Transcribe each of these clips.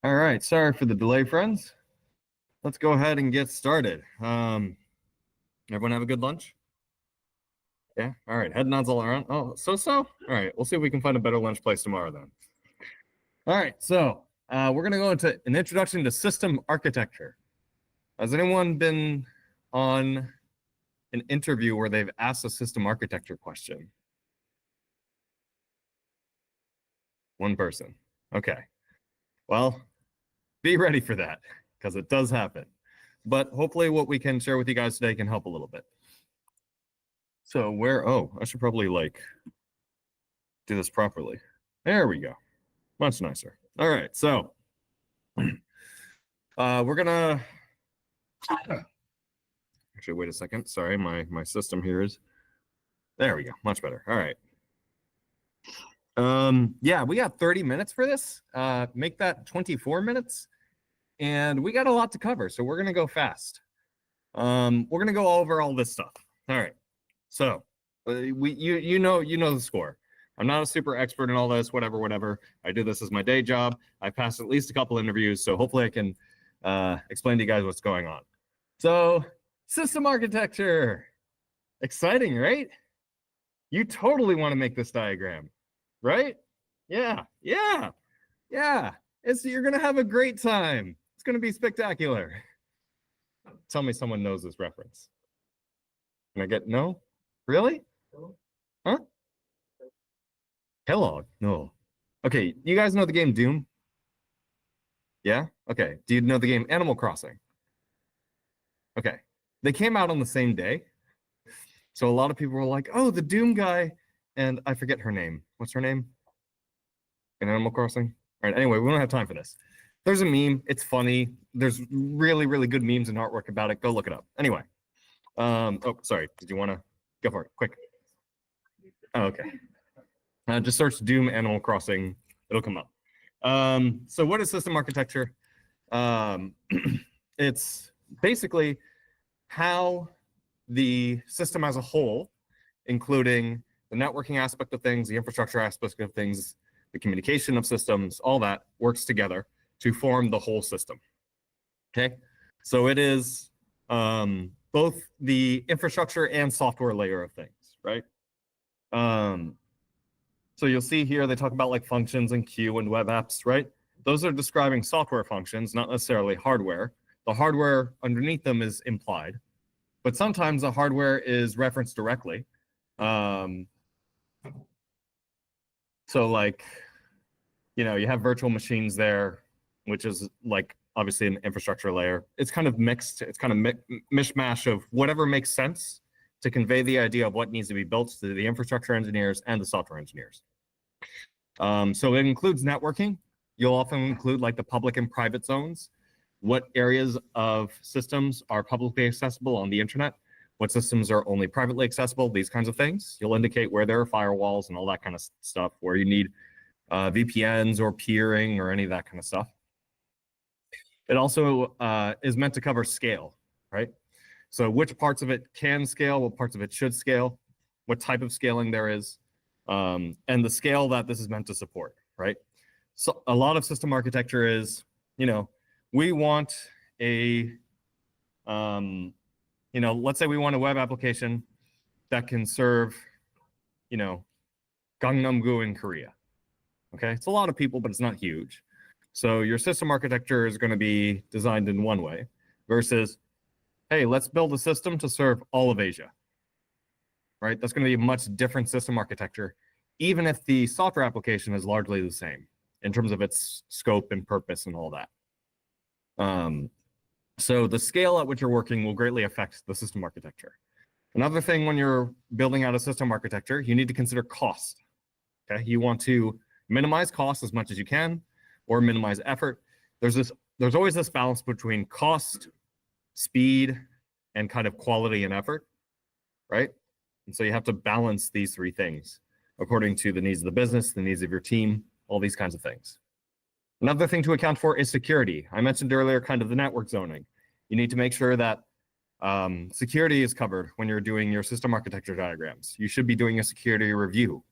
All right, sorry for the delay, friends. Let's go ahead and get started. Everyone have a good lunch? Yeah, all right, head nods all around. Oh, so? All right, we'll see if we can find a better lunch place tomorrow then. All right, so we're gonna go into an introduction to system architecture. Has anyone been on an interview where they've asked a system architecture question? One person. Okay, well, be ready for that because it does happen. But hopefully what we can share with you guys today can help a little bit. So I should probably do this properly. There we go. Much nicer. All right, so we're gonna, actually wait a second. Sorry, my system here is, there we go, much better. All right. Yeah, we got 30 minutes for this. Make that 24 minutes. And we got a lot to cover, so we're gonna go fast. We're gonna go over all this stuff. All right. So you know the score. I'm not a super expert in all this, whatever. I do this as my day job. I passed at least a couple interviews, so hopefully I can explain to you guys what's going on. So system architecture, exciting, right? You totally want to make this diagram, right? Yeah. You're gonna have a great time. It's gonna be spectacular. Tell me someone knows this reference. Can I get no? Really? Huh? Kellogg? No. Okay, you guys know the game Doom? Yeah? Okay. Do you know the game Animal Crossing? Okay. They came out on the same day. So a lot of people were like, oh, the Doom guy. And I forget her name. What's her name? In Animal Crossing? All right, anyway, we don't have time for this. There's a meme. It's funny. There's really, really good memes and artwork about it. Go look it up. Anyway. Oh, sorry. Did you want to go for it? Quick. Oh, okay. Just search Doom Animal Crossing. It'll come up. So what is system architecture? It's basically how the system as a whole, including the networking aspect of things, the infrastructure aspect of things, the communication of systems, all that works together to form the whole system. Okay, so it is both the infrastructure and software layer of things, right? So you'll see here they talk about like functions and queue and web apps, right? Those are describing software functions, not necessarily hardware. The hardware underneath them is implied, but sometimes the hardware is referenced directly. So like, you have virtual machines there, which is like obviously an infrastructure layer. It's kind of mixed. It's kind of mishmash of whatever makes sense to convey the idea of what needs to be built to the infrastructure engineers and the software engineers. So it includes networking. You'll often include like the public and private zones. What areas of systems are publicly accessible on the internet? What systems are only privately accessible? These kinds of things. You'll indicate where there are firewalls and all that kind of stuff, where you need VPNs or peering or any of that kind of stuff. It also is meant to cover scale, right? So which parts of it can scale, what parts of it should scale, what type of scaling there is, and the scale that this is meant to support, right? So a lot of system architecture is, we want a, let's say we want a web application that can serve, Gangnam-gu in Korea. Okay, it's a lot of people, but it's not huge. So your system architecture is going to be designed in one way versus, hey, let's build a system to serve all of Asia, right? That's going to be a much different system architecture, even if the software application is largely the same in terms of its scope and purpose and all that. So the scale at which you're working will greatly affect the system architecture. Another thing when you're building out a system architecture, you need to consider cost. Okay, you want to minimize cost as much as you can, or minimize effort. There's always this balance between cost, speed, and kind of quality and effort, right? And so you have to balance these three things according to the needs of the business, the needs of your team, all these kinds of things. Another thing to account for is security. I mentioned earlier kind of the network zoning. You need to make sure that security is covered when you're doing your system architecture diagrams. You should be doing a security review.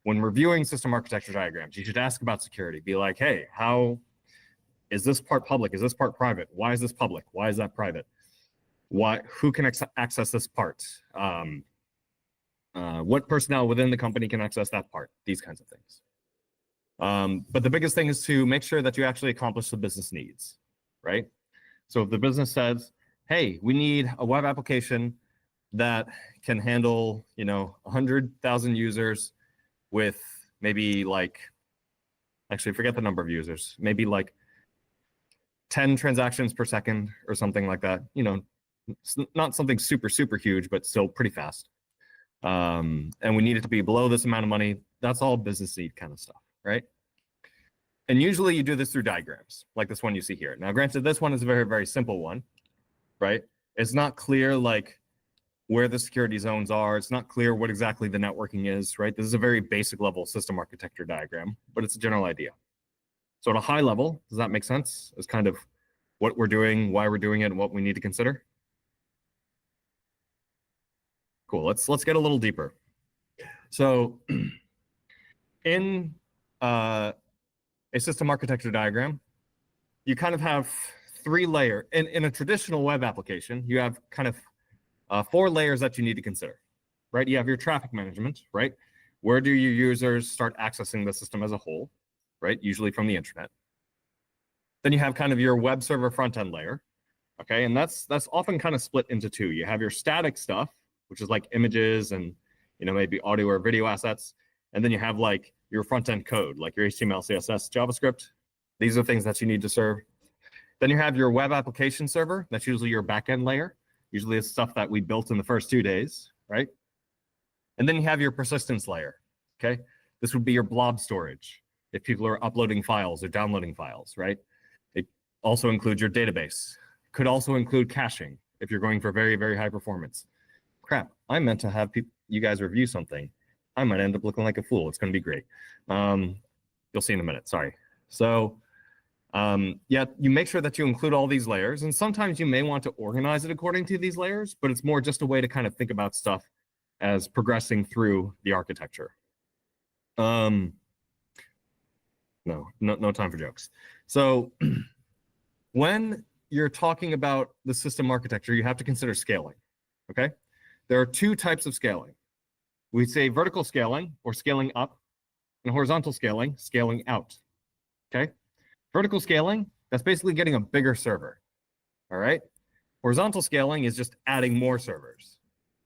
When reviewing system architecture diagrams, you should ask about security. Be like, hey, how Is this part public? Is this part private? Why is this public? Why is that private? Who can access this part? What personnel within the company can access that part? These kinds of things. But the biggest thing is to make sure that you actually accomplish the business needs, right? So if the business says, hey, we need a web application that can handle, 100,000 users with maybe like, actually forget the number of users, maybe like 10 transactions per second or something like that. It's not something super, super huge, but still pretty fast. And we need it to be below this amount of money. That's all business need kind of stuff, right? And usually you do this through diagrams, like this one you see here. Now, granted, this one is a very, very simple one, right? It's not clear like where the security zones are. It's not clear what exactly the networking is, right? This is a very basic level system architecture diagram, but it's a general idea. So at a high level, does that make sense? It's kind of what we're doing, why we're doing it, and what we need to consider. Cool, let's get a little deeper. So in a system architecture diagram, you kind of have 3 layers. In a traditional web application, you have kind of 4 layers that you need to consider, right? You have your traffic management, right? Where do your users start accessing the system as a whole, right? Usually from the internet. Then you have kind of your web server front-end layer, okay? And that's often kind of split into 2. You have your static stuff, which is like images and maybe audio or video assets. And then you have like your front-end code, like your HTML, CSS, JavaScript. These are things that you need to serve. Then you have your web application server. That's usually your back-end layer. Usually it's stuff that we built in the first 2 days, right? And then you have your persistence layer, okay? This would be your blob storage if people are uploading files or downloading files, right? It also includes your database. It could also include caching if you're going for very, very high performance. Crap, I meant to have you guys review something. I might end up looking like a fool. It's going to be great. You'll see in a minute, sorry. So yeah, you make sure that you include all these layers, and sometimes you may want to organize it according to these layers, but it's more just a way to kind of think about stuff as progressing through the architecture. No time for jokes. So when you're talking about the system architecture, you have to consider scaling, okay? There are 2 types of scaling. We say vertical scaling, or scaling up, and horizontal scaling, scaling out, okay? Vertical scaling, that's basically getting a bigger server, all right? Horizontal scaling is just adding more servers,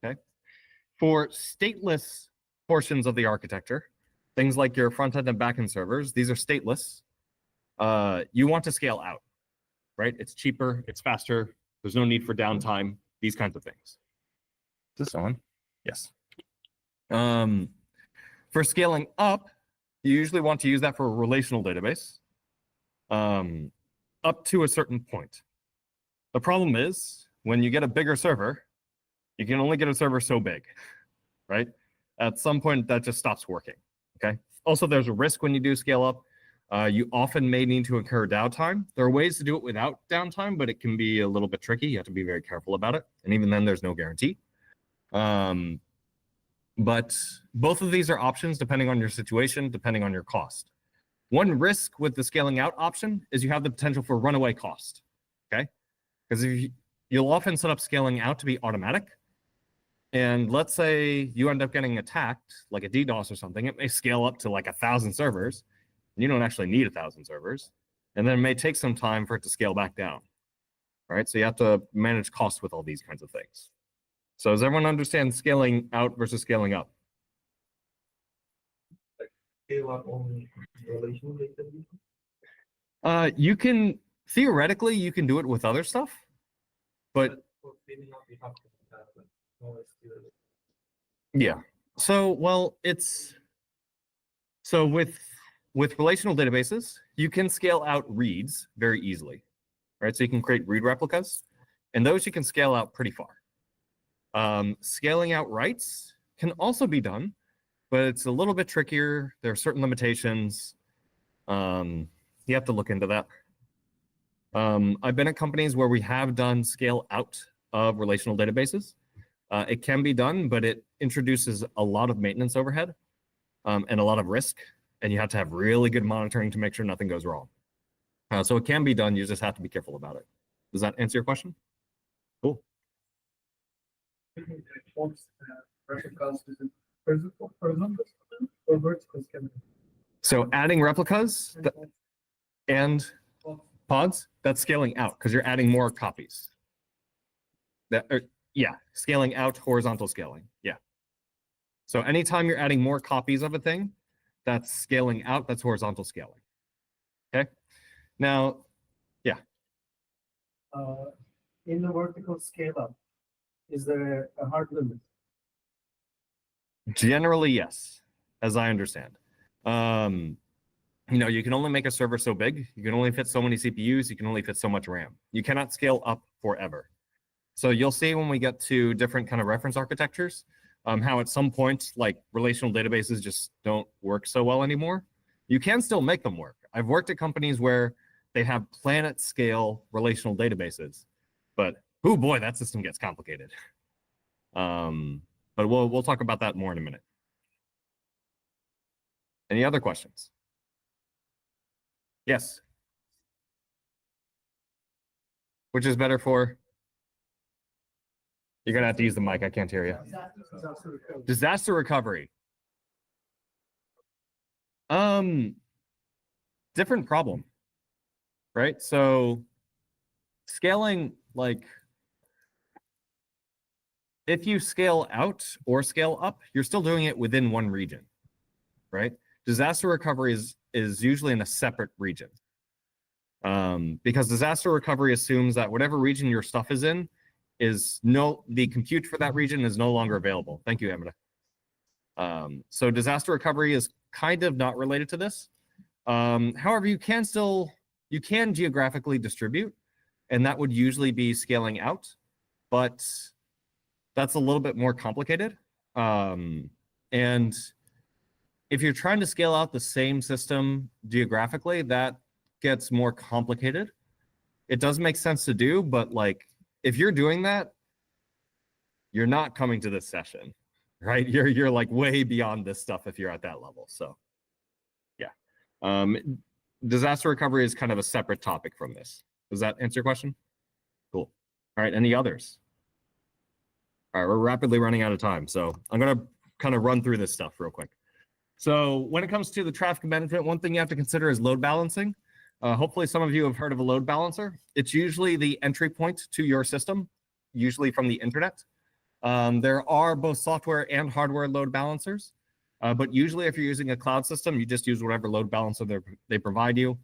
okay? For stateless portions of the architecture, things like your front-end and back-end servers, these are stateless. You want to scale out, right? It's cheaper, it's faster, there's no need for downtime, these kinds of things. Is this on? Yes. For scaling up, you usually want to use that for a relational database up to a certain point. The problem is, when you get a bigger server, you can only get a server so big, right? At some point, that just stops working, okay? Also, there's a risk when you do scale up. You often may need to incur downtime. There are ways to do it without downtime, but it can be a little bit tricky. You have to be very careful about it. And even then, there's no guarantee. But both of these are options depending on your situation, depending on your cost. One risk with the scaling out option is you have the potential for runaway cost, okay? Because you'll often set up scaling out to be automatic. And let's say you end up getting attacked, like a DDoS or something, it may scale up to like 1,000 servers, and you don't actually need 1,000 servers. And then it may take some time for it to scale back down, right? So you have to manage costs with all these kinds of things. So does everyone understand scaling out versus scaling up? Scale up only relational data? You can, theoretically, you can do it with other stuff, but yeah. So, well, so with relational databases, you can scale out reads very easily, right? So you can create read replicas, and those you can scale out pretty far. Scaling out writes can also be done, but it's a little bit trickier. There are certain limitations. You have to look into that. I've been at companies where we have done scale out of relational databases. It can be done, but it introduces a lot of maintenance overhead and a lot of risk, and you have to have really good monitoring to make sure nothing goes wrong. So it can be done. You just have to be careful about it. Does that answer your question? Cool. Replicas is horizontal or vertical scaling? So adding replicas and pods, that's scaling out because you're adding more copies. Yeah, scaling out, horizontal scaling. Yeah. So anytime you're adding more copies of a thing, that's scaling out, that's horizontal scaling. Okay. Now, yeah. In the vertical scale up, is there a hard limit? Generally, yes, as I understand. You can only make a server so big. You can only fit so many CPUs. You can only fit so much RAM. You cannot scale up forever. So you'll see when we get to different kind of reference architectures, how at some point, like relational databases just don't work so well anymore. You can still make them work. I've worked at companies where they have planet scale relational databases, but oh boy, that system gets complicated. But we'll talk about that more in a minute. Any other questions? Yes. Which is better for? You're gonna have to use the mic. I can't hear you. Disaster recovery. Different problem, right? So scaling, like, if you scale out or scale up, you're still doing it within one region, right? Disaster recovery is usually in a separate region. Because disaster recovery assumes that whatever region your stuff is in the compute for that region is no longer available. Thank you, Amanda. So disaster recovery is kind of not related to this. However, you can geographically distribute, and that would usually be scaling out, but that's a little bit more complicated. And if you're trying to scale out the same system geographically, that gets more complicated. It does make sense to do, but like if you're doing that, you're not coming to this session, right? You're like way beyond this stuff if you're at that level. So yeah. Disaster recovery is kind of a separate topic from this. Does that answer your question? Cool. All right, any others? All right, we're rapidly running out of time, so I'm gonna kind of run through this stuff real quick. So when it comes to the traffic management, one thing you have to consider is load balancing. Hopefully some of you have heard of a load balancer. It's usually the entry point to your system, usually from the internet. There are both software and hardware load balancers, but usually if you're using a cloud system, you just use whatever load balancer they provide you.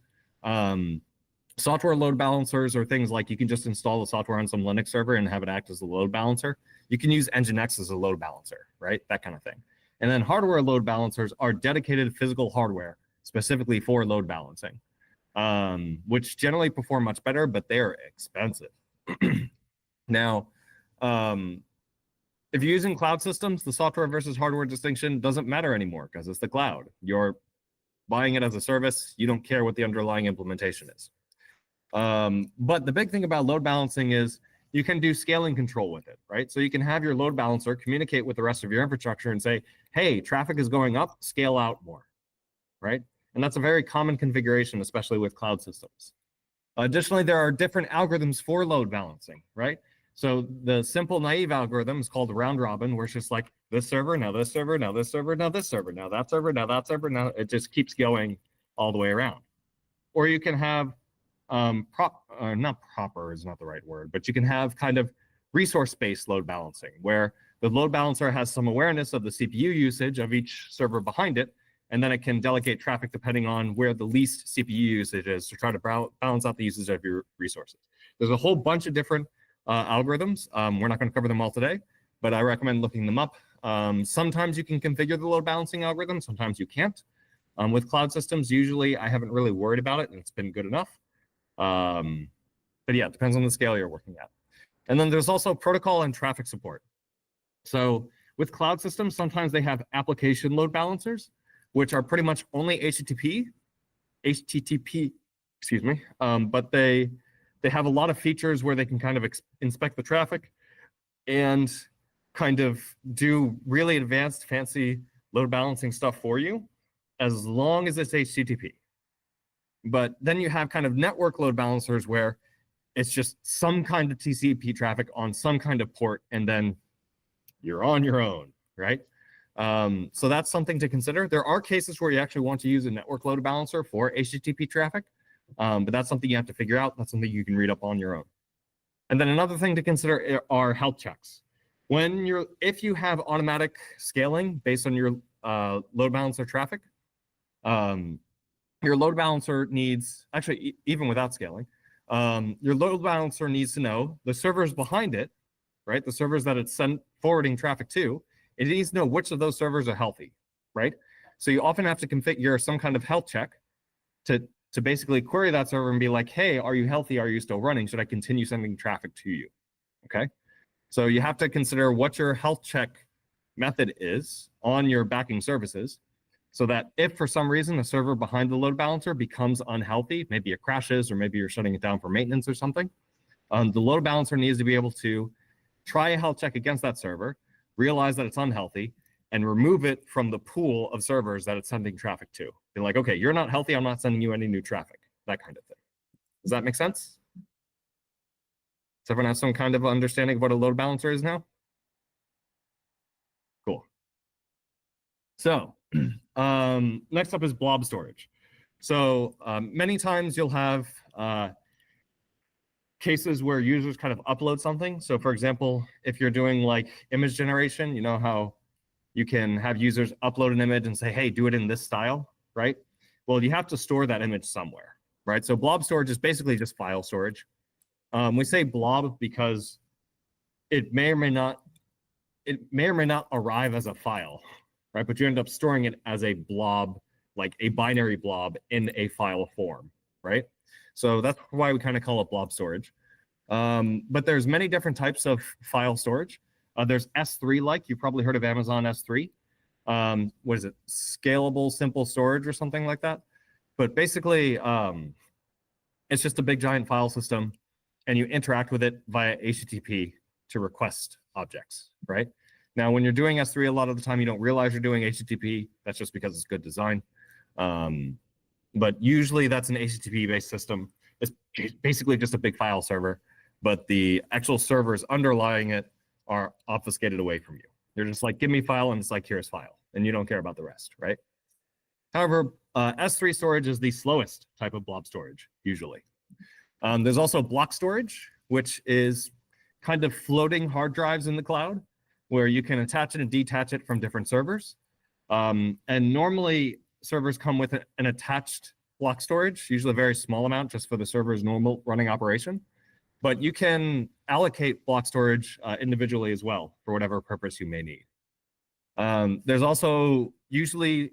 Software load balancers are things like you can just install the software on some Linux server and have it act as a load balancer. You can use Nginx as a load balancer, right? That kind of thing. And then hardware load balancers are dedicated physical hardware specifically for load balancing, which generally perform much better, but they're expensive. Now, if you're using cloud systems, the software versus hardware distinction doesn't matter anymore because it's the cloud. You're buying it as a service. You don't care what the underlying implementation is. But the big thing about load balancing is you can do scaling control with it, right? So you can have your load balancer communicate with the rest of your infrastructure and say, hey, traffic is going up, scale out more, right? And that's a very common configuration, especially with cloud systems. Additionally, there are different algorithms for load balancing, right? So the simple naive algorithm is called round robin, where it's just like this server, now this server, now this server, now this server, now that server, now that server, now it just keeps going all the way around. Or you can have not proper is not the right word, but you can have kind of resource-based load balancing, where the load balancer has some awareness of the CPU usage of each server behind it, and then it can delegate traffic depending on where the least CPU usage is to try to balance out the usage of your resources. There's a whole bunch of different algorithms. We're not going to cover them all today, but I recommend looking them up. Sometimes you can configure the load balancing algorithm, sometimes you can't. With cloud systems, usually I haven't really worried about it, and it's been good enough. But yeah, it depends on the scale you're working at. And then there's also protocol and traffic support. So with cloud systems, sometimes they have application load balancers, which are pretty much only HTTP, excuse me, but they have a lot of features where they can kind of inspect the traffic and kind of do really advanced, fancy load balancing stuff for you, as long as it's HTTP. But then you have kind of network load balancers where it's just some kind of TCP traffic on some kind of port, and then you're on your own, right? So that's something to consider. There are cases where you actually want to use a network load balancer for HTTP traffic, but that's something you have to figure out. That's something you can read up on your own. And then another thing to consider are health checks. If you have automatic scaling based on your load balancer traffic, your load balancer needs, actually even without scaling, your load balancer needs to know the servers behind it, right? The servers that it's forwarding traffic to, it needs to know which of those servers are healthy, right? So you often have to configure some kind of health check to basically query that server and be like, hey, are you healthy? Are you still running? Should I continue sending traffic to you? Okay. So you have to consider what your health check method is on your backing services, so that if for some reason the server behind the load balancer becomes unhealthy, maybe it crashes or maybe you're shutting it down for maintenance or something, the load balancer needs to be able to try a health check against that server, realize that it's unhealthy, and remove it from the pool of servers that it's sending traffic to. Be like, okay, you're not healthy, I'm not sending you any new traffic, that kind of thing. Does that make sense? Does everyone have some kind of understanding of what a load balancer is now? Cool. So next up is blob storage. So many times you'll have cases where users kind of upload something. So for example, if you're doing like image generation, you know how you can have users upload an image and say, hey, do it in this style, right? Well, you have to store that image somewhere, right? So blob storage is basically just file storage. We say blob because it may or may not arrive as a file, right? But you end up storing it as a blob, like a binary blob in a file form, right? So that's why we kind of call it blob storage. But there's many different types of file storage. There's S3-like. You've probably heard of Amazon S3. What is it? Scalable simple storage or something like that. But basically, it's just a big giant file system, and you interact with it via HTTP to request objects, right? Now, when you're doing S3, a lot of the time you don't realize you're doing HTTP. That's just because it's good design. But usually that's an HTTP-based system. It's basically just a big file server, but the actual servers underlying it are obfuscated away from you. You're just like, give me file, and it's like, here's file, and you don't care about the rest, right? However, S3 storage is the slowest type of blob storage, usually. There's also block storage, which is kind of floating hard drives in the cloud, where you can attach it and detach it from different servers. And normally, servers come with an attached block storage, usually a very small amount just for the server's normal running operation. But you can allocate block storage individually as well for whatever purpose you may need. There's also, usually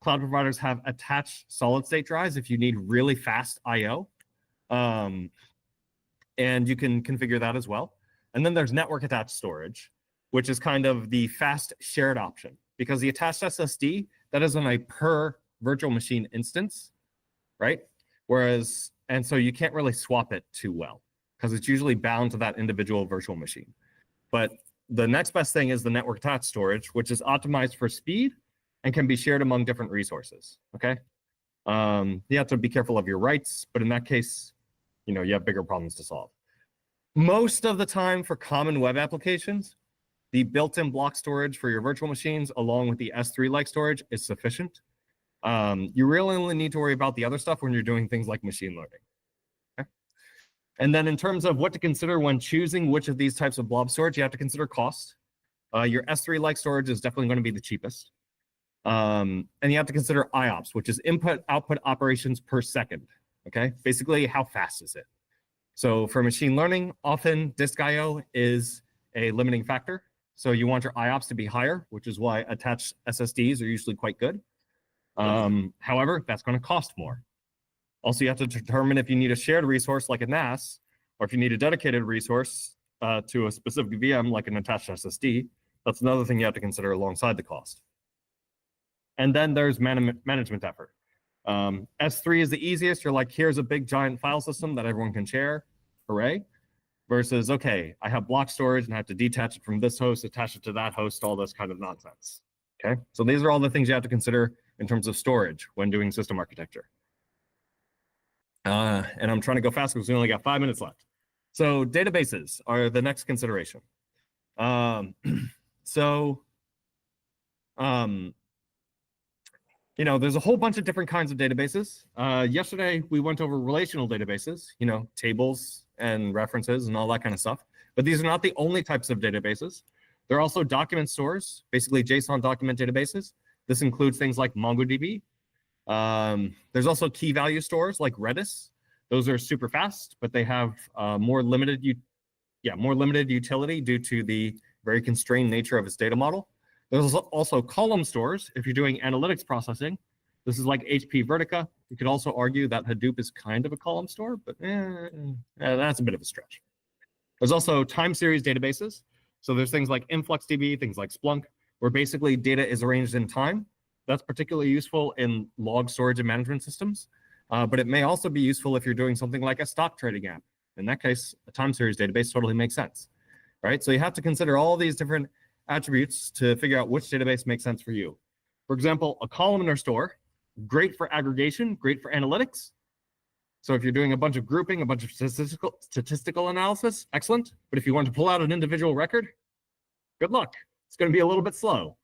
cloud providers have attached solid state drives if you need really fast IO. And you can configure that as well. And then there's network attached storage, which is kind of the fast shared option, because the attached SSD, that is on a per virtual machine instance, right? Whereas, and so you can't really swap it too well, because it's usually bound to that individual virtual machine. But the next best thing is the network attached storage, which is optimized for speed and can be shared among different resources, okay? You have to be careful of your rights, but in that case, you know, you have bigger problems to solve. Most of the time for common web applications, the built-in block storage for your virtual machines, along with the S3-like storage, is sufficient. You really only need to worry about the other stuff when you're doing things like machine learning. Okay? And then in terms of what to consider when choosing which of these types of blob storage, you have to consider cost. Your S3-like storage is definitely going to be the cheapest. And you have to consider IOPS, which is input-output operations per second. Okay, basically, how fast is it? So for machine learning, often disk IO is a limiting factor. So you want your IOPS to be higher, which is why attached SSDs are usually quite good. However, that's going to cost more. Also, you have to determine if you need a shared resource like a NAS, or if you need a dedicated resource to a specific VM like an attached SSD. That's another thing you have to consider alongside the cost. And then there's management effort. S3 is the easiest. You're like, here's a big giant file system that everyone can share. Hooray. Versus, okay, I have block storage and I have to detach it from this host, attach it to that host, all this kind of nonsense. Okay, so these are all the things you have to consider in terms of storage when doing system architecture. And I'm trying to go fast because we only got 5 minutes left. So databases are the next consideration. Um, so, um, there's a whole bunch of different kinds of databases. Yesterday, we went over relational databases, tables and references and all that kind of stuff. But these are not the only types of databases. There are also document stores, basically JSON document databases. This includes things like MongoDB. There's also key value stores like Redis. Those are super fast, but they have more limited utility due to the very constrained nature of its data model. There's also column stores if you're doing analytics processing. This is like HP Vertica. You could also argue that Hadoop is kind of a column store, but that's a bit of a stretch. There's also time series databases. So there's things like InfluxDB, things like Splunk, where basically data is arranged in time. That's particularly useful in log storage and management systems, but it may also be useful if you're doing something like a stock trading app. In that case, a time series database totally makes sense, right? So you have to consider all these different attributes to figure out which database makes sense for you. For example, a columnar store, great for aggregation, great for analytics. So if you're doing a bunch of grouping, a bunch of statistical analysis, excellent. But if you want to pull out an individual record, good luck. It's going to be a little bit slow.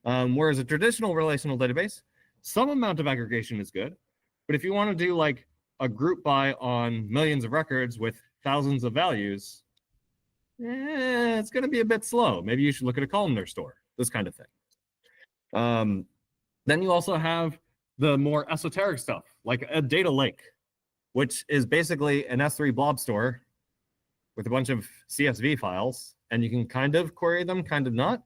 Whereas a traditional relational database, some amount of aggregation is good. But if you want to do like a group by on millions of records with thousands of values, it's going to be a bit slow. Maybe you should look at a columnar store, this kind of thing. Then you also have the more esoteric stuff, like a data lake, which is basically an S3 blob store with a bunch of CSV files, and you can kind of query them, kind of not.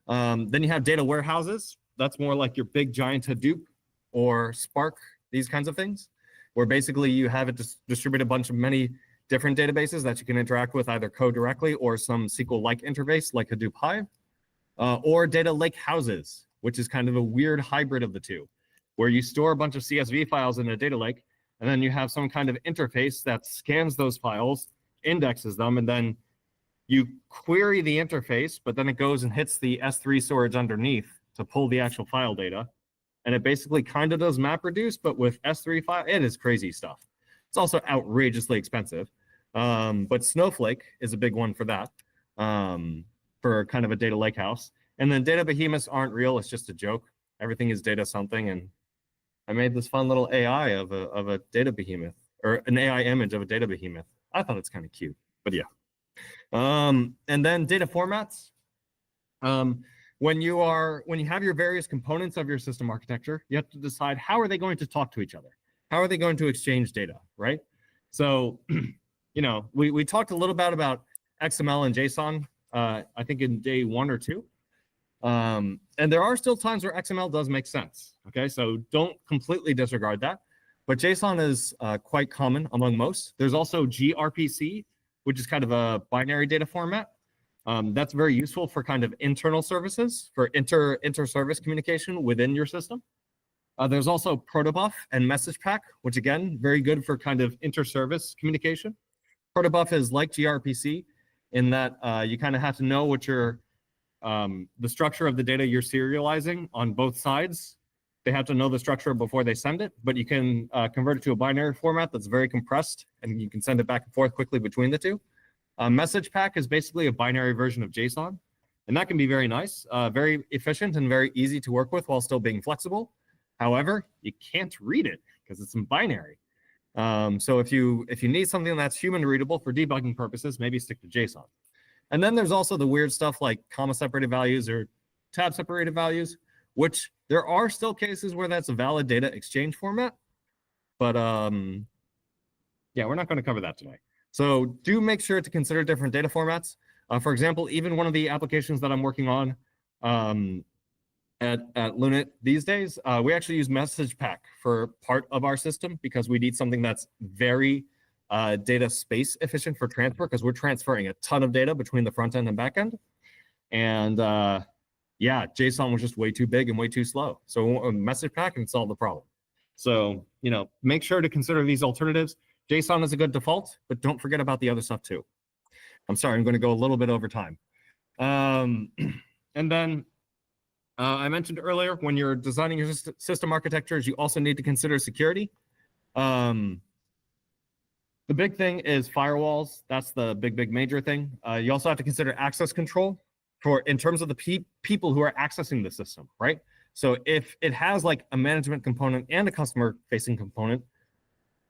Then you have data warehouses. That's more like your big giant Hadoop or Spark, these kinds of things, where basically you have it distribute a bunch of many different databases that you can interact with either code directly or some SQL-like interface like Hadoop Hive, or data lake houses, which is kind of a weird hybrid of the two, where you store a bunch of CSV files in a data lake, and then you have some kind of interface that scans those files, indexes them, and then you query the interface, but then it goes and hits the S3 storage underneath to pull the actual file data. And it basically kind of does MapReduce, but with S3 file, it is crazy stuff. It's also outrageously expensive. But Snowflake is a big one for that, for kind of a data lake house. And then data behemoths aren't real. It's just a joke. Everything is data something. And I made this fun little AI of a data behemoth, or an AI image of a data behemoth. I thought it's kind of cute, but yeah. And then data formats. When you have your various components of your system architecture, you have to decide how are they going to talk to each other? How are they going to exchange data, right? So, we talked a little bit about XML and JSON, I think in day 1 or 2. And there are still times where XML does make sense, okay? So don't completely disregard that. But JSON is quite common among most. There's also gRPC, which is kind of a binary data format. That's very useful for kind of internal services, for inter-service communication within your system. There's also protobuf and message pack, which again, very good for kind of inter-service communication. Protobuf is like gRPC in that you kind of have to know what the structure of the data you're serializing on both sides. They have to know the structure before they send it, but you can convert it to a binary format that's very compressed, and you can send it back and forth quickly between the two. Message pack is basically a binary version of JSON, and that can be very nice, very efficient, and very easy to work with while still being flexible. However, you can't read it because it's in binary. So if you need something that's human readable for debugging purposes, maybe stick to JSON. And then there's also the weird stuff like comma separated values or tab separated values, which there are still cases where that's a valid data exchange format. But yeah, we're not going to cover that today. So do make sure to consider different data formats. For example, even one of the applications that I'm working on at Lunit these days, we actually use message pack for part of our system because we need something that's very data space efficient for transfer, because we're transferring a ton of data between the front end and back end. And yeah, JSON was just way too big and way too slow. So a message pack can solve the problem. So, make sure to consider these alternatives. JSON is a good default, but don't forget about the other stuff too. I'm sorry, I'm going to go a little bit over time. And then I mentioned earlier, when you're designing your system architectures, you also need to consider security. The big thing is firewalls. That's the big major thing. You also have to consider access control in terms of the people who are accessing the system, right? So if it has like a management component and a customer facing component,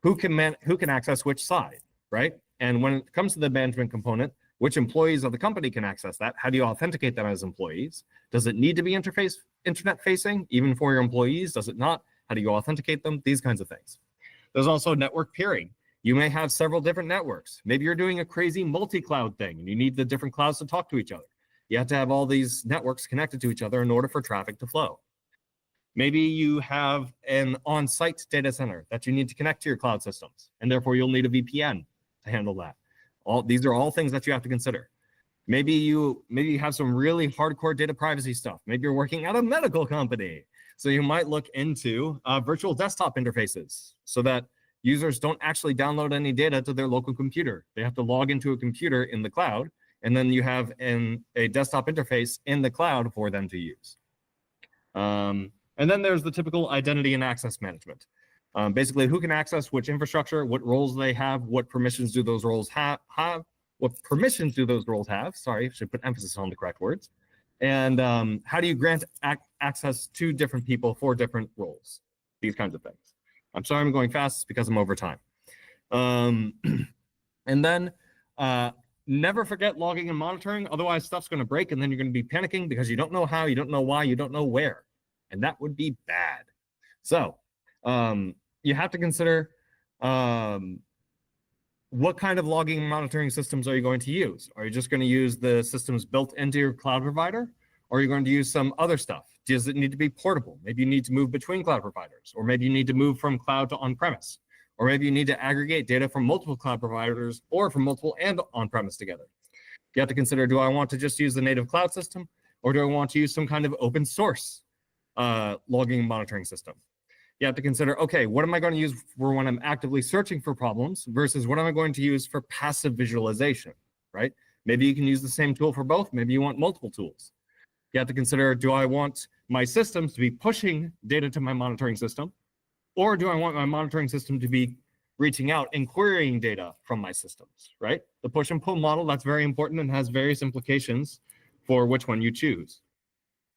who can access which side, right? And when it comes to the management component, which employees of the company can access that? How do you authenticate them as employees? Does it need to be internet facing, even for your employees? Does it not? How do you authenticate them? These kinds of things. There's also network peering. You may have several different networks. Maybe you're doing a crazy multi-cloud thing and you need the different clouds to talk to each other. You have to have all these networks connected to each other in order for traffic to flow. Maybe you have an on-site data center that you need to connect to your cloud systems, and therefore you'll need a VPN to handle that. These are all things that you have to consider. Maybe you have some really hardcore data privacy stuff. Maybe you're working at a medical company. So you might look into virtual desktop interfaces so that users don't actually download any data to their local computer. They have to log into a computer in the cloud, and then you have a desktop interface in the cloud for them to use. And then there's the typical identity and access management. Basically, who can access which infrastructure, what roles they have, what permissions do those roles have, what permissions do those roles have? Sorry, I should put emphasis on the correct words. And how do you grant access to different people for different roles? These kinds of things. I'm sorry I'm going fast because I'm over time. And then never forget logging and monitoring. Otherwise, stuff's going to break, and then you're going to be panicking because you don't know how, you don't know why, you don't know where. And that would be bad. So you have to consider what kind of logging and monitoring systems are you going to use? Are you just going to use the systems built into your cloud provider? Or are you going to use some other stuff? Does it need to be portable? Maybe you need to move between cloud providers, or maybe you need to move from cloud to on-premise, or maybe you need to aggregate data from multiple cloud providers or from multiple and on-premise together. You have to consider, do I want to just use the native cloud system, or do I want to use some kind of open source logging and monitoring system? You have to consider, okay, what am I going to use for when I'm actively searching for problems versus what am I going to use for passive visualization, right? Maybe you can use the same tool for both. Maybe you want multiple tools. You have to consider, do I want my systems to be pushing data to my monitoring system, or do I want my monitoring system to be reaching out and querying data from my systems, right? The push and pull model, that's very important and has various implications for which one you choose.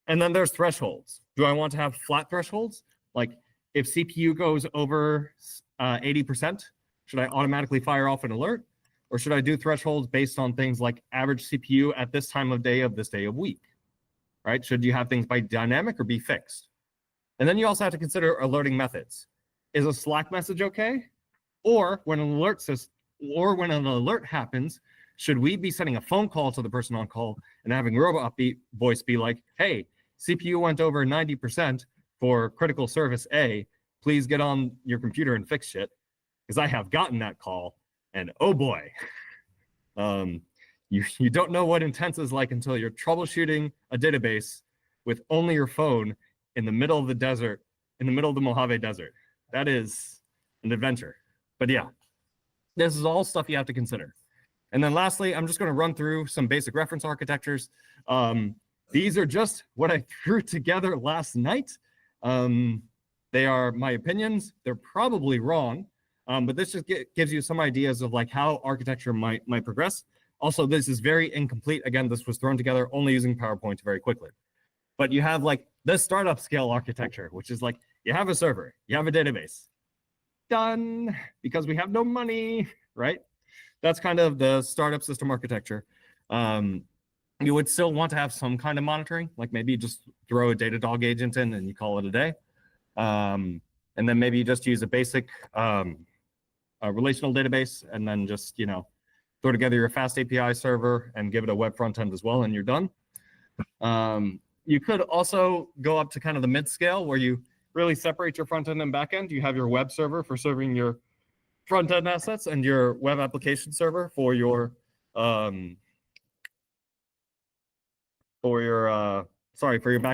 And then there's thresholds. Do I want to have flat thresholds? Like if CPU goes over 80%, should I automatically fire off an alert? Or should I do thresholds based on things like average CPU at this time of day of this day of week? Right? Should you have things by dynamic or be fixed? And then you also have to consider alerting methods. Is a Slack message okay? Or when an alert happens, should we be sending a phone call to the person on call and having robot voice be like, hey, CPU went over 90% for critical service A, please get on your computer and fix shit? Because I have gotten that call, and oh boy. You don't know what intense is like until you're troubleshooting a database with only your phone in the middle of the desert, in the middle of the Mojave Desert. That is an adventure. But yeah, this is all stuff you have to consider. And then lastly, I'm just going to run through some basic reference architectures. These are just what I threw together last night. They are my opinions. They're probably wrong, but this just gives you some ideas of like how architecture might progress. Also, this is very incomplete. Again, this was thrown together only using PowerPoint very quickly. But you have like the startup scale architecture, which is like you have a server, you have a database. Done, because we have no money, right? That's kind of the startup system architecture. You would still want to have some kind of monitoring, like maybe just throw a Datadog agent in and you call it a day. And then maybe you just use a basic relational database and then just, throw together your fast API server and give it a web front end as well, and you're done. You could also go up to kind of the mid scale where you really separate your front end and back end. You have your web server for serving your front end assets and your web application server for your back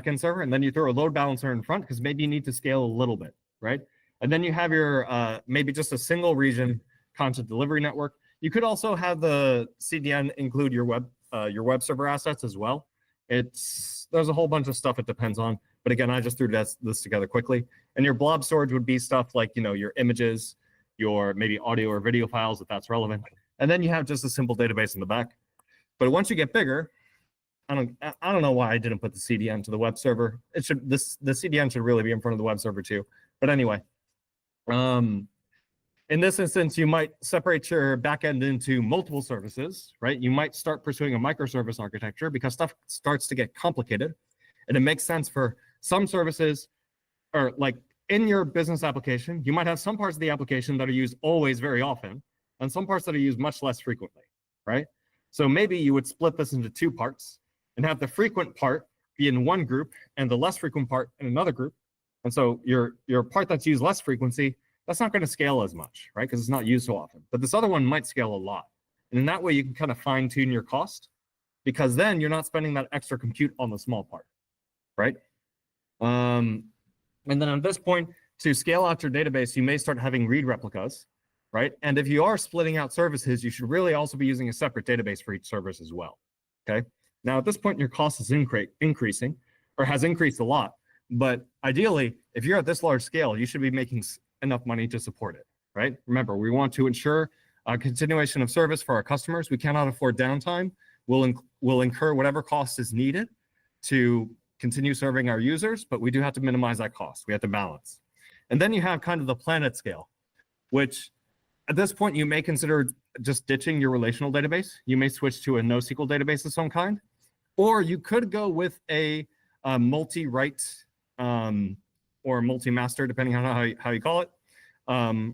end server. And then you throw a load balancer in front because maybe you need to scale a little bit, right? And then you have your maybe just a single region content delivery network. You could also have the CDN include your web server assets as well. There's a whole bunch of stuff it depends on. But again, I just threw this together quickly. And your blob storage would be stuff like, your images, your maybe audio or video files if that's relevant. And then you have just a simple database in the back. But once you get bigger, I don't know why I didn't put the CDN to the web server. It should the CDN should really be in front of the web server too. But anyway, in this instance, you might separate your backend into multiple services, right? You might start pursuing a microservice architecture because stuff starts to get complicated, and it makes sense for some services, or like in your business application, you might have some parts of the application that are used always very often, and some parts that are used much less frequently, right? So maybe you would split this into two parts and have the frequent part be in one group and the less frequent part in another group. And so your part that's used less frequency, that's not going to scale as much, right? Because it's not used so often. But this other one might scale a lot. And in that way, you can kind of fine tune your cost, because then you're not spending that extra compute on the small part, right? And then at this point, to scale out your database, you may start having read replicas, right? And if you are splitting out services, you should really also be using a separate database for each service as well, okay? Now, at this point, your cost is increasing, or has increased a lot. But ideally, if you're at this large scale, you should be making enough money to support it, right? Remember, we want to ensure a continuation of service for our customers. We cannot afford downtime. We'll incur whatever cost is needed to continue serving our users, but we do have to minimize that cost. We have to balance. And then you have kind of the planet scale, which at this point, you may consider just ditching your relational database. You may switch to a NoSQL database of some kind, or you could go with a multi-write or multi-master, depending on how you call it,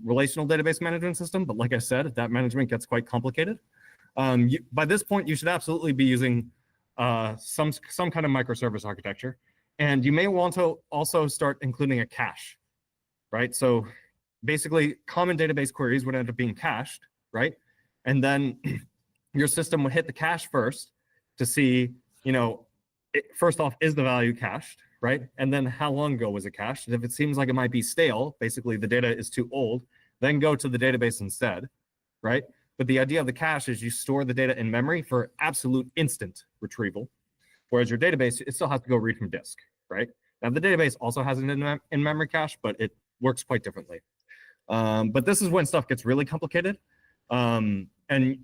relational database management system. But like I said, that management gets quite complicated. By this point, you should absolutely be using some kind of microservice architecture. And you may want to also start including a cache, right? So basically, common database queries would end up being cached, right? And then your system would hit the cache first to see, first off, is the value cached, right? And then how long ago was it cached? And if it seems like it might be stale, basically the data is too old, then go to the database instead, right? But the idea of the cache is you store the data in memory for absolute instant retrieval, whereas your database, it still has to go read from disk, right? Now the database also has an in-memory cache, but it works quite differently. But this is when stuff gets really complicated. And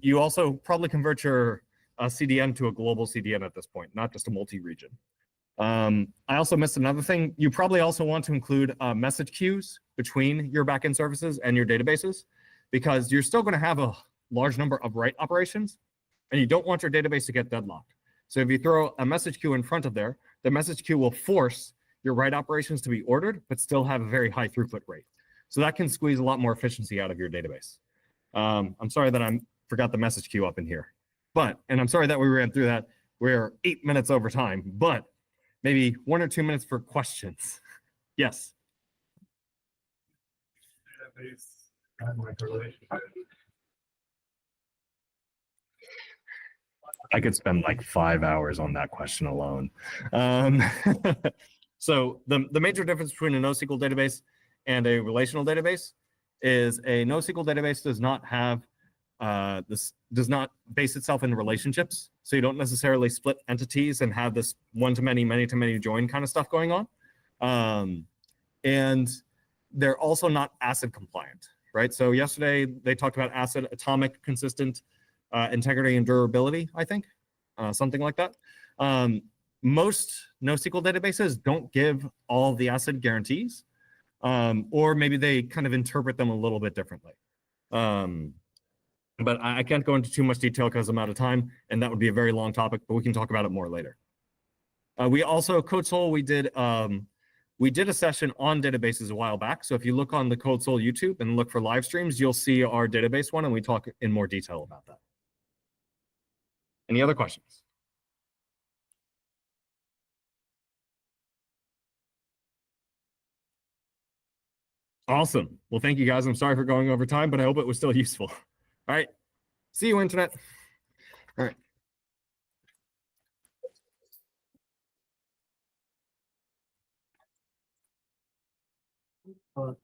you also probably convert your CDN to a global CDN at this point, not just a multi-region. I also missed another thing. You probably also want to include message queues between your backend services and your databases, because you're still going to have a large number of write operations, and you don't want your database to get deadlocked. So if you throw a message queue in front of there, the message queue will force your write operations to be ordered, but still have a very high throughput rate. So that can squeeze a lot more efficiency out of your database. I'm sorry that I forgot the message queue up in here, and I'm sorry that we ran through that. We're 8 minutes over time, but maybe 1 or 2 minutes for questions. Yes. I could spend like 5 hours on that question alone. So the major difference between a NoSQL database and a relational database is a NoSQL database does not have does not base itself in relationships. So you don't necessarily split entities and have this one-to-many, many-to-many join kind of stuff going on. And they're also not ACID compliant, right? So yesterday they talked about ACID, atomic, consistent, integrity, and durability, I think, something like that. Most NoSQL databases don't give all the ACID guarantees, or maybe they kind of interpret them a little bit differently. But I can't go into too much detail because I'm out of time, and that would be a very long topic, but we can talk about it more later. We also, CodeSeoul, we did a session on databases a while back. So if you look on the CodeSeoul YouTube and look for live streams, you'll see our database one, and we talk in more detail about that. Any other questions? Awesome. Well, thank you guys. I'm sorry for going over time, but I hope it was still useful. All right. See you, Internet. All right. Oh,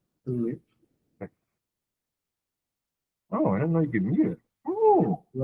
I didn't know you could mute it. Oh.